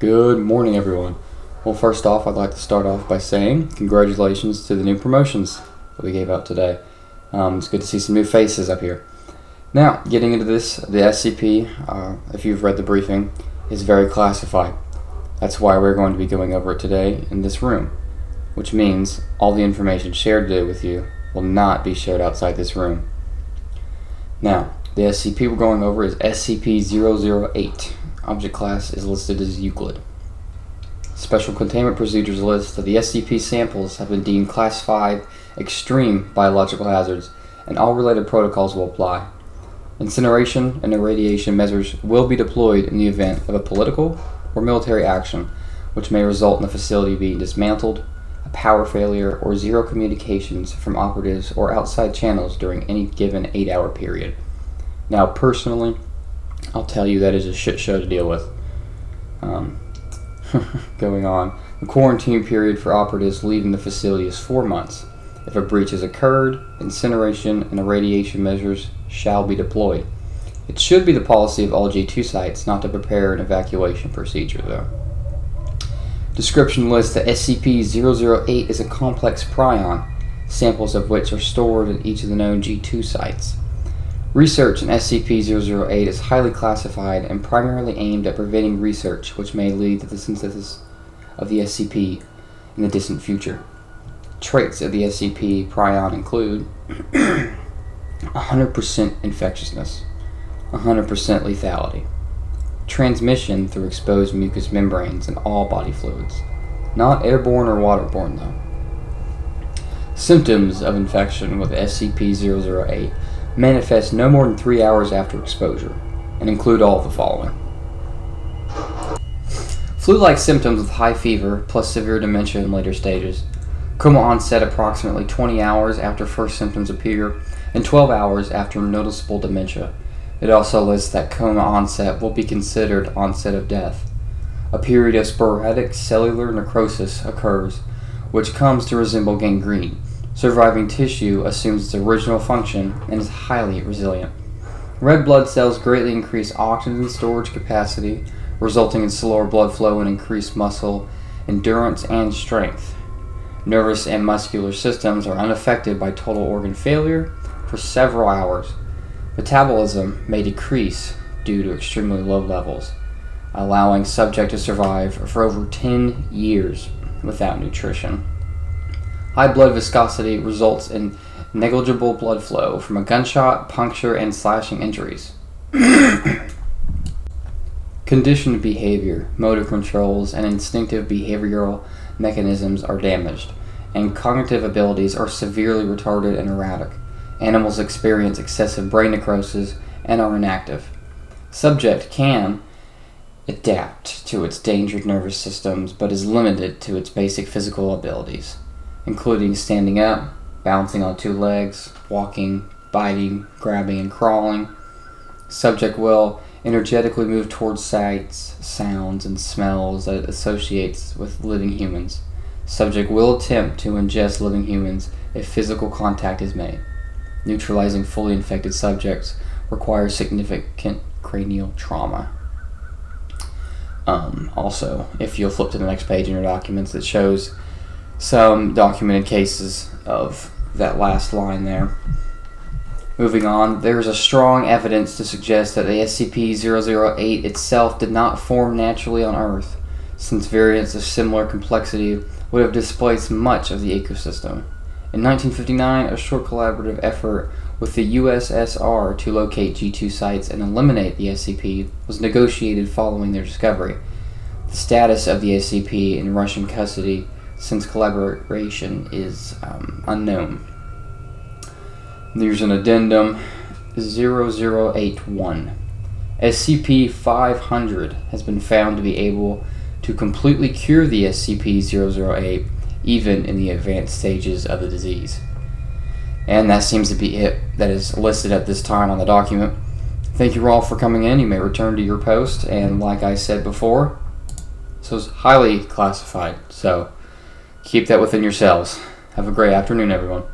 Good morning, everyone. Well, first off, I'd like to start off by saying congratulations to the new promotions that we gave out today. It's good to see some new faces up here. Now, getting into this, the SCP, if you've read the briefing, is very classified. That's why we're going to be going over it today in this room, which means all the information shared today with you will not be shared outside this room. Now, the SCP we're going over is SCP-008. Object class is listed as Euclid. Special containment procedures list that the SCP samples have been deemed Class 5 extreme biological hazards, and all related protocols will apply. Incineration and irradiation measures will be deployed in the event of a political or military action, which may result in the facility being dismantled, a power failure, or zero communications from operatives or outside channels during any given 8-hour period. Now, personally, I'll tell you that is a shit show to deal with. Going on. The quarantine period for operatives leaving the facility is 4 months. If a breach has occurred, incineration and irradiation measures shall be deployed. It should be the policy of all G2 sites not to prepare an evacuation procedure, though. Description lists that SCP-008 is a complex prion, samples of which are stored at each of the known G2 sites. Research in SCP-008 is highly classified and primarily aimed at preventing research which may lead to the synthesis of the SCP in the distant future. Traits of the SCP prion include 100% infectiousness, 100% lethality, transmission through exposed mucous membranes and all body fluids, not airborne or waterborne though. Symptoms of infection with SCP-008 manifest no more than 3 hours after exposure, and include all of the following. Flu-like symptoms with high fever, plus severe dementia in later stages. Coma onset approximately 20 hours after first symptoms appear, and 12 hours after noticeable dementia. It also lists that coma onset will be considered onset of death. A period of sporadic cellular necrosis occurs, which comes to resemble gangrene. Surviving tissue assumes its original function and is highly resilient. Red blood cells greatly increase oxygen storage capacity, resulting in slower blood flow and increased muscle endurance and strength. Nervous and muscular systems are unaffected by total organ failure for several hours. Metabolism may decrease due to extremely low levels, allowing subject to survive for over 10 years without nutrition. High blood viscosity results in negligible blood flow from a gunshot, puncture, and slashing injuries. Conditioned behavior, motor controls, and instinctive behavioral mechanisms are damaged, and cognitive abilities are severely retarded and erratic. Animals experience excessive brain necrosis and are inactive. Subject can adapt to its endangered nervous systems, but is limited to its basic physical abilities, including standing up, bouncing on 2 legs, walking, biting, grabbing, and crawling. Subject will energetically move towards sights, sounds, and smells that it associates with living humans. Subject will attempt to ingest living humans if physical contact is made. Neutralizing fully infected subjects requires significant cranial trauma. Also, if you'll flip to the next page in your documents, it shows some documented cases of that last line there. Moving on, there is a strong evidence to suggest that the SCP-008 itself did not form naturally on Earth, since variants of similar complexity would have displaced much of the ecosystem. In 1959, a short collaborative effort with the USSR to locate G2 sites and eliminate the SCP was negotiated following their discovery. The status of the SCP in Russian custody since collaboration is unknown. There's an addendum 0081. SCP-500 has been found to be able to completely cure the SCP-008 even in the advanced stages of the disease. And that seems to be it that is listed at this time on the document. Thank you all for coming in. You may return to your post, and like I said before, this was highly classified, so keep that within yourselves. Have a great afternoon, everyone.